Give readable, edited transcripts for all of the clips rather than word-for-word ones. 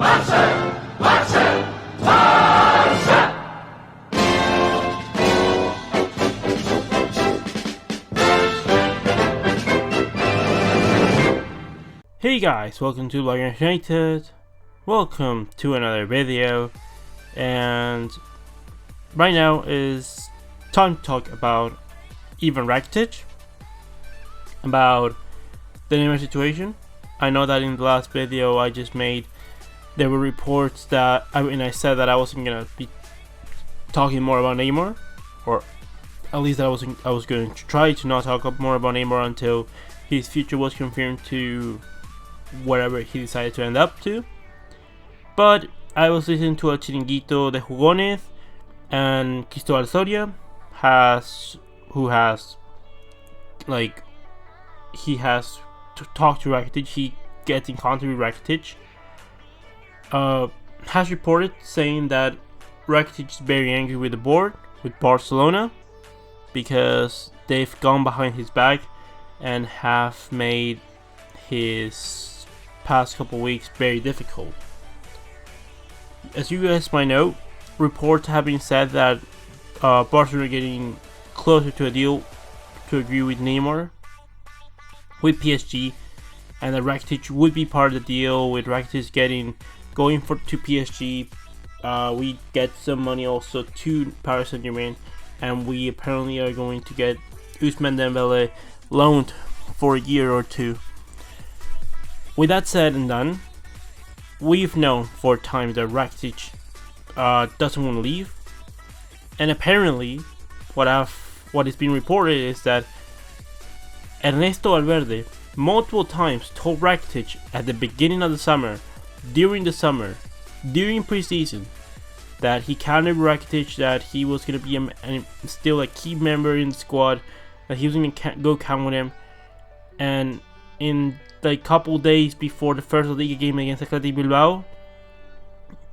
Hey guys, welcome to Blaugrana enfuriated. Welcome to another video, and right now is time to talk about Rakitic, about the Neymar situation. I know that in the last video I just made, there were reports that I said that I wasn't gonna be talking more about Neymar, or at least that I was going to try to not talk more about Neymar until his future was confirmed to wherever he decided to end up to. But I was listening to a Chiringuito de Jugones, and Cristobal Soria who has talked to Rakitic. He gets in contact with Rakitic. Has reported saying that Rakitic is very angry with the board, with Barcelona, because they've gone behind his back and have made his past couple weeks very difficult. As you guys might know, reports have been said that Barcelona are getting closer to a deal to agree with Neymar, with PSG, and that Rakitic would be part of the deal. With Rakitic going to PSG, we get some money also to Paris Saint-Germain, and we apparently are going to get Ousmane Dembele loaned for a year or two. With that said and done, we've known for time that Rakitic doesn't want to leave, and apparently, what is being reported is that Ernesto Valverde multiple times told Rakitic at the beginning of the summer, during preseason, that he counted Rakitic, that he was going to be still a key member in the squad, that he was going to go count with him, and in the couple days before the first Liga game against Athletic Bilbao,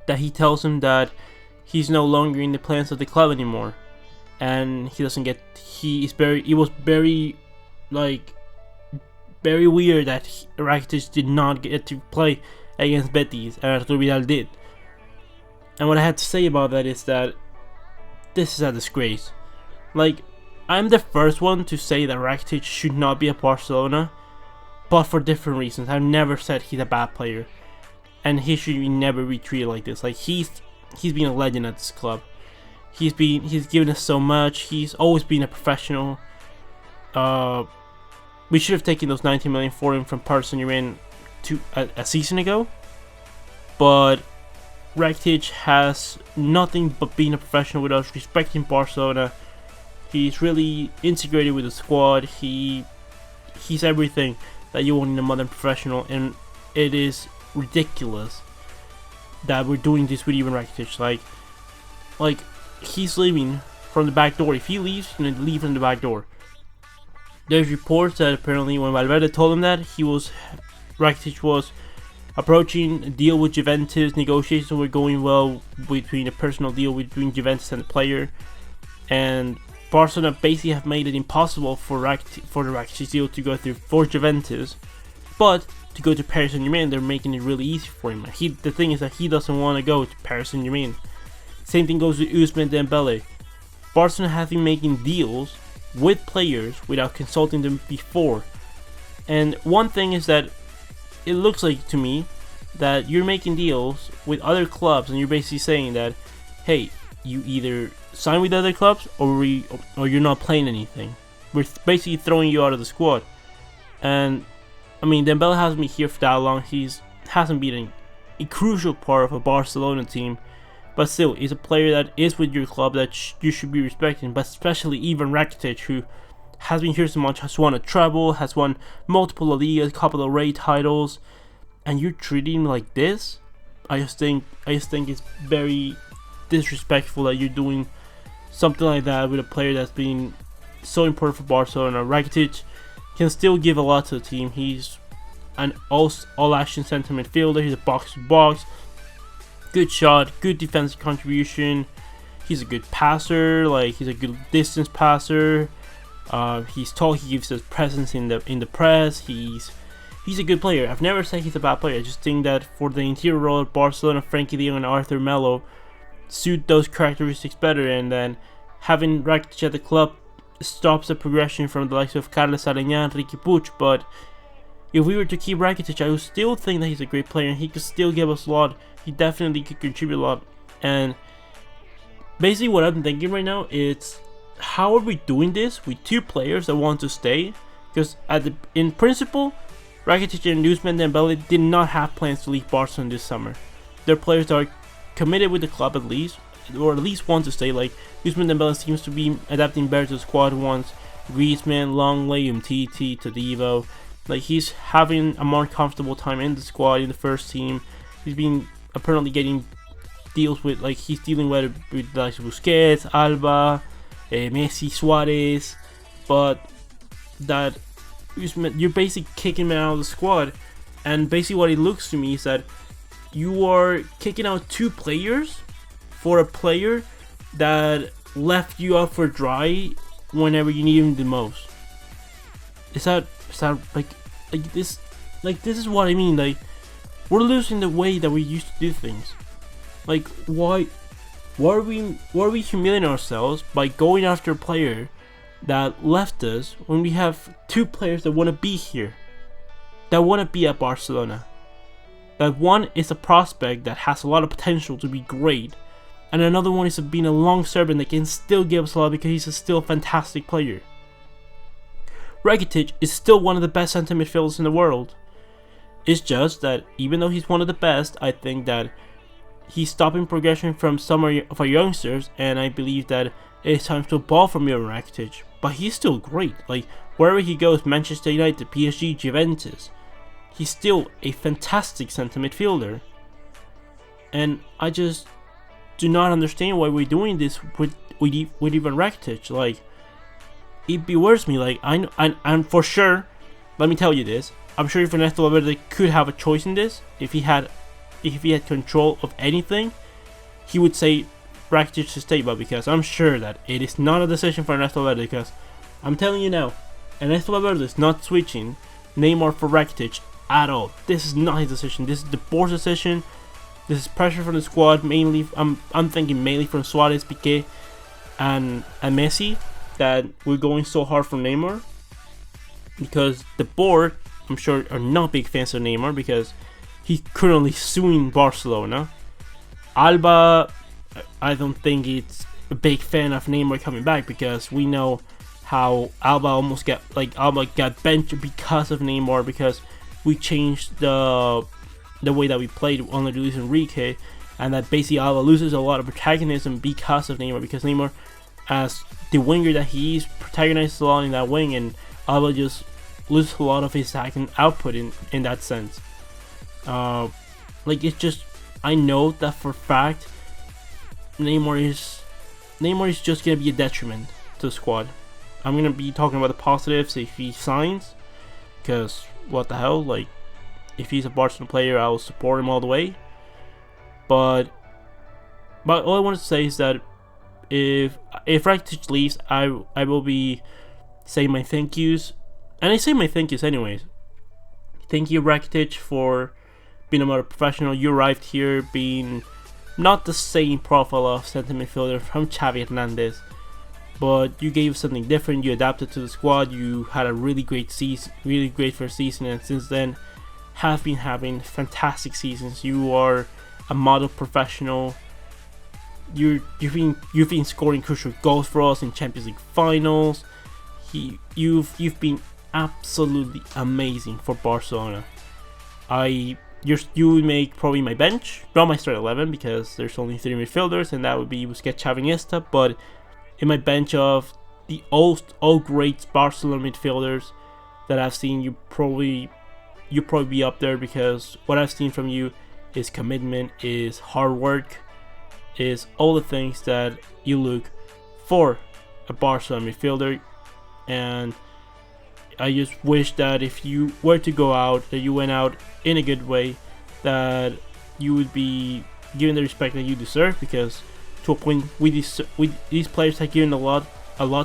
that he tells him that he's no longer in the plans of the club anymore, and he was very weird that Rakitic did not get to play against Betis, and Arturo Vidal did. And what I had to say about that is that this is a disgrace. I'm the first one to say that Rakitic should not be at Barcelona, but for different reasons. I've never said he's a bad player, and he should never be treated like this. He's been a legend at this club. He's given us so much. He's always been a professional. We should have taken those 90 million for him from Paris Saint-Germain a season ago, but Rakitic has nothing but being a professional with us, respecting Barcelona. He's really integrated with the squad. He's everything that you want in a modern professional, and it is ridiculous that we're doing this with Rakitic. He's leaving from the back door. If he leaves, he's gonna leave from the back door. There's reports that apparently when Valverde told him that, Rakitic was approaching a deal with Juventus. Negotiations were going well between a personal deal between Juventus and the player, and Barcelona basically have made it impossible for the Rakitic deal to go through for Juventus, but to go to Paris Saint-Germain, they're making it really easy for him. The thing is that he doesn't want to go to Paris Saint-Germain. Same thing goes with Ousmane Dembele. Barcelona have been making deals with players without consulting them before. And one thing is that it looks like to me that you're making deals with other clubs, and you're basically saying that, hey, you either sign with other clubs or you're not playing anything. We're basically throwing you out of the squad. And I mean, Dembele hasn't been here for that long. Hasn't been a crucial part of a Barcelona team, but still, he's a player that is with your club that you should be respecting. But especially Rakitic, who has been here so much, has won a treble, has won multiple La Liga, a couple of Ray titles, and you're treating him like this. I just think it's very disrespectful that you're doing something like that with a player that's been so important for Barcelona. Rakitic can still give a lot to the team. He's an all-action center midfielder. He's a box-to-box, good shot, good defensive contribution. He's a good passer. He's a good distance passer. He's tall. He gives us presence in the press. he's a good player. I've never said he's a bad player. I just think that for the interior role, Barcelona, Frankie de Jong and Arthur Melo suit those characteristics better, and then having Rakitic at the club stops the progression from the likes of Carlos Aragnan, Ricky Puig. But if we were to keep Rakitic, I would still think that he's a great player and he could still give us a lot. He definitely could contribute a lot. And basically what I'm thinking right now is, how are we doing this with two players that want to stay? Because in principle, Rakitic and Ousmane Dembele did not have plans to leave Barcelona this summer. They're players that are committed with the club at least, or at least want to stay. Like Ousmane Dembele seems to be adapting better to the squad once. Griezmann, Longley, Umtiti, Todivo. Like, he's having a more comfortable time in the squad, in the first team. He's been apparently getting deals with, like, he's dealing with the likes of Busquets, Alba, Messi, Suarez. But that you're basically kicking him out of the squad, and basically what it looks to me is that you are kicking out two players for a player that left you up for dry whenever you need him the most. Is that like this? Like, this is what I mean. Like, we're losing the way that we used to do things. Like, why are we humiliating ourselves by going after a player that left us when we have two players that want to be here, that want to be at Barcelona? That one is a prospect that has a lot of potential to be great, and another one is being a long servant that can still give us a lot because he's still a fantastic player. Rakitic is still one of the best centre midfielders in the world. It's just that even though he's one of the best, I think that he's stopping progression from some of our youngsters, and I believe that it's time to evolve from young Rakitic. But he's still great. Like, wherever he goes, Manchester United, PSG, Juventus, he's still a fantastic centre midfielder. And I just do not understand why we're doing this with even Rakitic. Like, it bewilders me. Like, I'm for sure, let me tell you this, I'm sure if Ernesto Valverde could have a choice in this, if he had control of anything, he would say Rakitic to stay. But because I'm sure that it is not a decision for Ernesto Valverde, because I'm telling you now, Ernesto Valverde is not switching Neymar for Rakitic at all. This is not his decision. This is the board's decision. This is pressure from the squad, mainly. I'm thinking mainly from Suarez, Piqué, and Messi, that we're going so hard for Neymar, because the board, I'm sure, are not big fans of Neymar because he's currently suing Barcelona. Alba, I don't think it's a big fan of Neymar coming back, because we know how Alba got benched because of Neymar, because we changed the way that we played under Luis Enrique, and that basically Alba loses a lot of protagonism because of Neymar, because Neymar, as the winger that he is, protagonizes a lot in that wing, and Alba just loses a lot of his attacking output in that sense. Like, it's just, I know that for a fact Neymar is just gonna be a detriment to the squad. I'm gonna be talking about the positives if he signs, because what the hell, like, if he's a Barcelona player, I will support him all the way. But all I want to say is that if Rakitic leaves, I will be saying my thank yous, and I say my thank yous anyways. Thank you, Rakitic, for being a more professional. You arrived here being not the same profile of centre midfielder from Xavi Hernandez, but you gave something different. You adapted to the squad. You had a really great season, really great first season, and since then have been having fantastic seasons. You are a model professional. You've been scoring crucial goals for us in Champions League finals. You've been absolutely amazing for Barcelona. You would make probably my bench, not my start 11, because there's only 3 midfielders, and that would be Busquets, Xavi, Iniesta. But in my bench of the all great Barcelona midfielders that I've seen, you probably be up there, because what I've seen from you is commitment, is hard work, is all the things that you look for a Barcelona midfielder. And I just wish that if you were to go out, that you went out in a good way, that you would be given the respect that you deserve, because to a point, these players have given a lot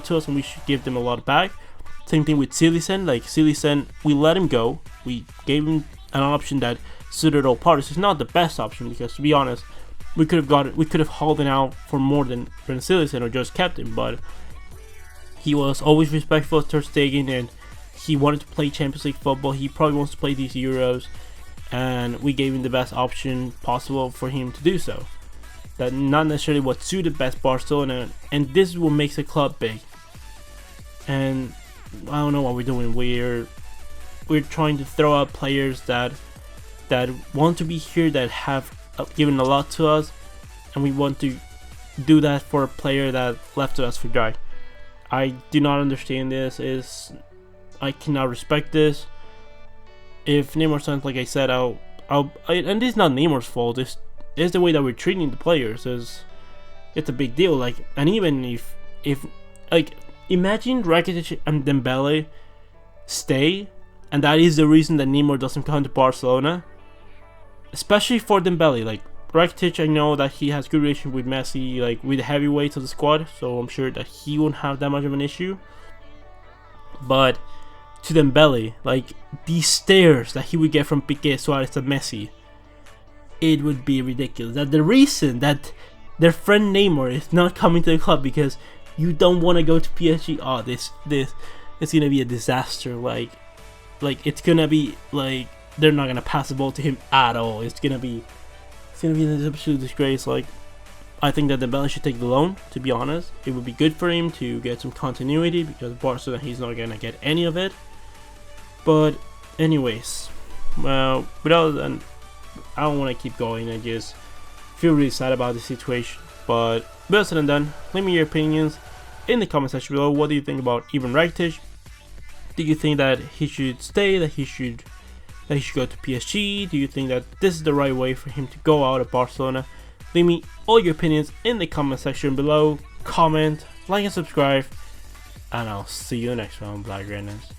to us, and we should give them a lot back. Same thing with Silicen. Like Silicen, we let him go. We gave him an option that suited all parties. It's not the best option because, to be honest, we could have hauled him out for more than Silicen or just kept him. But he was always respectful of Ter Stegen, and he wanted to play Champions League football. He probably wants to play these Euros, and we gave him the best option possible for him to do so. That not necessarily what suited best Barcelona, and this is what makes a club big. And I don't know what we're doing. We're trying to throw out players that want to be here, that have given a lot to us, and we want to do that for a player that left us for dry. I do not understand this. I cannot respect this. If Neymar signs, like I said, and this is not Neymar's fault. This is the way that we're treating the players. It's a big deal. Like, and even if like, imagine Rakitic and Dembele stay, and that is the reason that Neymar doesn't come to Barcelona. Especially for Dembele. Like, Rakitic, I know that he has good relation with Messi, like with the heavyweights of the squad, so I'm sure that he won't have that much of an issue. But to Dembele, like, these stares that he would get from Piqué, Suarez, and Messi, it would be ridiculous. That the reason that their friend Neymar is not coming to the club because you don't want to go to PSG. Oh, this it's gonna be a disaster. Like it's gonna be like they're not gonna pass the ball to him at all. It's gonna be an absolute disgrace. Like, I think that Dembele should take the loan. To be honest, it would be good for him to get some continuity because Barcelona, he's not gonna get any of it. But anyways, well, and I don't want to keep going. I just feel really sad about the situation. But better said than done. Leave me your opinions in the comment section below. What do you think about Ivan Rakitic? Do you think that he should stay? That he should go to PSG? Do you think that this is the right way for him to go out of Barcelona? Leave me all your opinions in the comment section below. Comment, like, and subscribe, and I'll see you next round, Blaugranas.